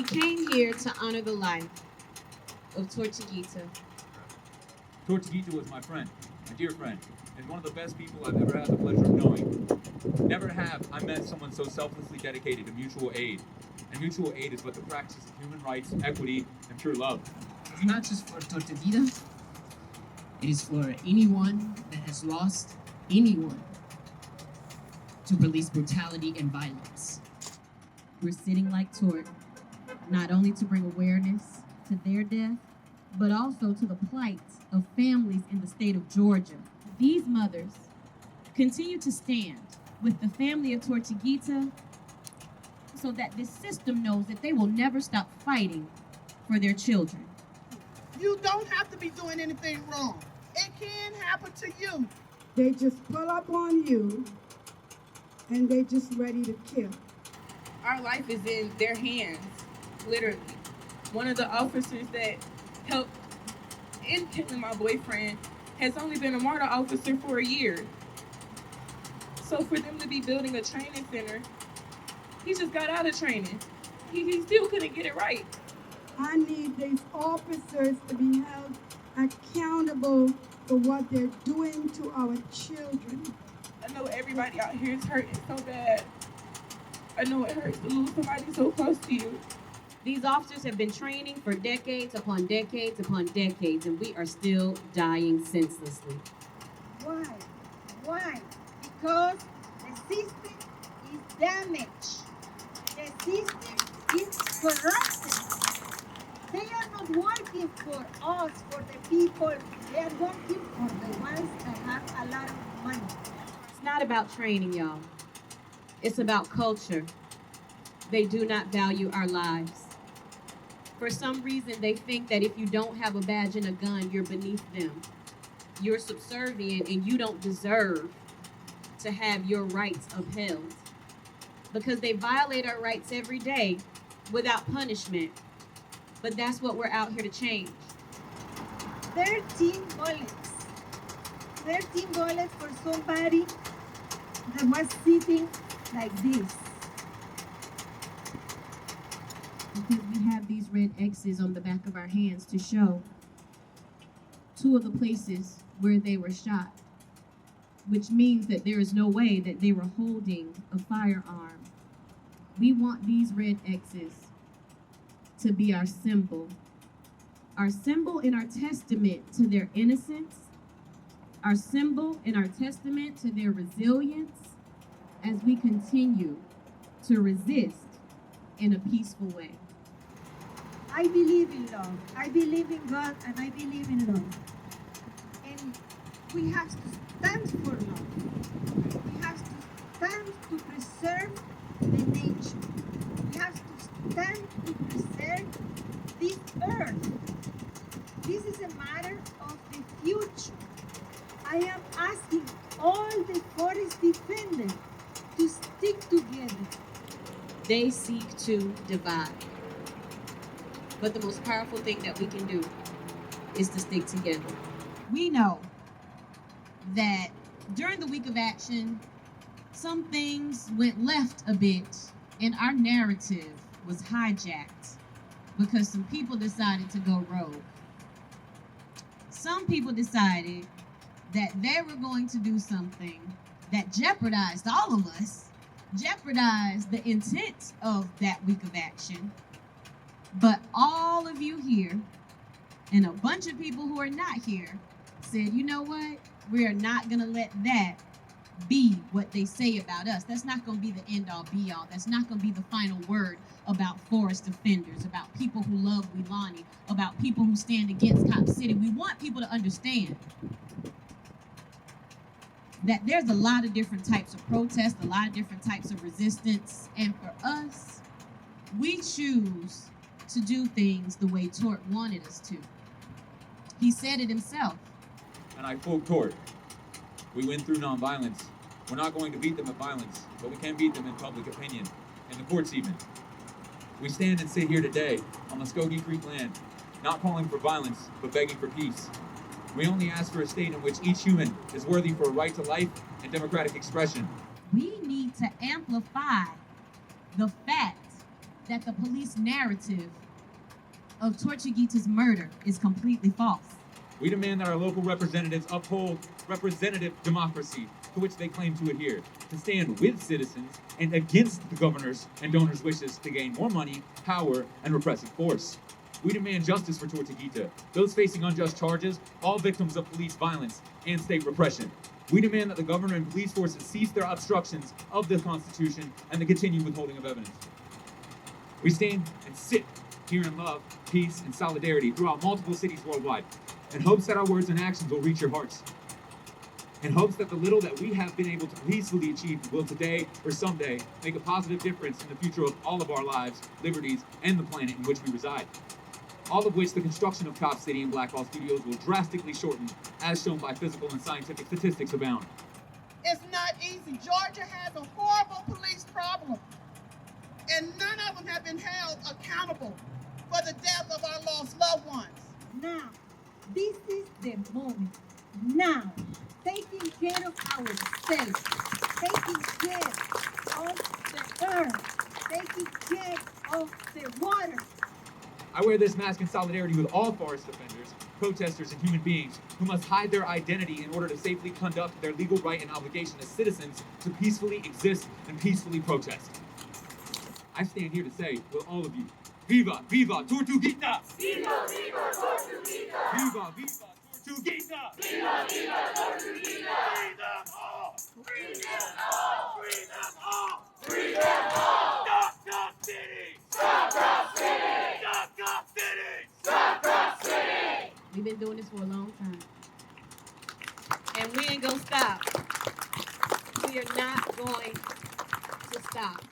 We came here to honor the life of Tortuguita. Tortuguita was my friend, my dear friend, and one of the best people I've ever had the pleasure of knowing. Never have I met someone so selflessly dedicated to mutual aid. And mutual aid is but the practice of human rights, equity, and pure love. It's not just for Tortuguita. It is for anyone that has lost anyone to police brutality and violence. We're sitting like Tort, not only to bring awareness to their death, but also to the plight of families in the state of Georgia. These mothers continue to stand with the family of Tortuguita so that this system knows that they will never stop fighting for their children. You don't have to be doing anything wrong. It can happen to you. They just pull up on you and they just ready to kill. Our life is in their hands, literally. One of the officers that helped in killing my boyfriend has only been a martyr officer for a year. So for them to be building a training center, he just got out of training. He still couldn't get it right. I need these officers to be held accountable for what they're doing to our children. I know everybody out here is hurting so bad. I know it hurts to lose somebody so close to you. These officers have been training for decades upon decades upon decades, and we are still dying senselessly. Why? Why? Because the system is damaged. The system is corrupted. They are not working for us, for the people. They are working for the ones that have a lot of money. It's not about training, y'all. It's about culture. They do not value our lives. For some reason, they think that if you don't have a badge and a gun, you're beneath them. You're subservient and you don't deserve to have your rights upheld. Because they violate our rights every day without punishment. But that's what we're out here to change. 13 bullets. 13 bullets for somebody that was sitting like this. Because we have these red X's on the back of our hands to show two of the places where they were shot, which means that there is no way that they were holding a firearm. We want these red X's to be our symbol and our testament to their innocence, our symbol and our testament to their resilience as we continue to resist in a peaceful way. I believe in love. I believe in God and I believe in love. And we have to stand for love. We have to stand to preserve the nature. We have to stand to preserve this earth. This is a matter of the future. I am asking all the forest defenders to stick together. They seek to divide. But the most powerful thing that we can do is to stick together. We know that during the week of action, some things went left a bit and our narrative was hijacked because some people decided to go rogue. Some people decided that they were going to do something that jeopardized all of us, jeopardized the intent of that week of action. But all of you here and a bunch of people who are not here said, you know what? We are not going to let that be what they say about us. That's not going to be the end all be all. That's not going to be the final word about forest offenders, about people who love Weelaunee, about people who stand against Cop City. We want people to understand that there's a lot of different types of protest, a lot of different types of resistance. And for us, we choose to do things the way Tort wanted us to. He said it himself. And I quote Tort, "We win through nonviolence. We're not going to beat them with violence, but we can beat them in public opinion, in the courts even. We stand and sit here today on Muskogee Creek land, not calling for violence, but begging for peace. We only ask for a state in which each human is worthy for a right to life and democratic expression." We need to amplify the fact that the police narrative of Tortuguita's murder is completely false. We demand that our local representatives uphold representative democracy to which they claim to adhere, to stand with citizens and against the governor's and donors' wishes to gain more money, power, and repressive force. We demand justice for Tortuguita, those facing unjust charges, all victims of police violence and state repression. We demand that the governor and police forces cease their obstructions of the Constitution and the continued withholding of evidence. We stand and sit here in love, peace, and solidarity throughout multiple cities worldwide, in hopes that our words and actions will reach your hearts, in hopes that the little that we have been able to peacefully achieve will today or someday make a positive difference in the future of all of our lives, liberties, and the planet in which we reside. All of which the construction of Cop City and Blackhall Studios will drastically shorten, as shown by physical and scientific statistics abound. It's not easy. Georgia has a horrible police problem, and none of them have been held accountable for the death of our lost loved ones. Now, this is the moment. Now, taking care of ourselves, taking care of the earth, taking care of the water. I wear this mask in solidarity with all forest defenders, protesters, and human beings who must hide their identity in order to safely conduct their legal right and obligation as citizens to peacefully exist and peacefully protest. I stand here to say, with all of you, Viva, Viva, Tortuguita! Viva, Viva, Tortuguita! Viva, Viva, Tortuguita! Viva, Viva, Tortuguita! Free them all! Free them all! Free them all! Free them all! Stop Cop City! Stop Cop City! Stop Cop City! Stop Cop City! We've been doing this for a long time. And we ain't gonna stop. We are not going to stop.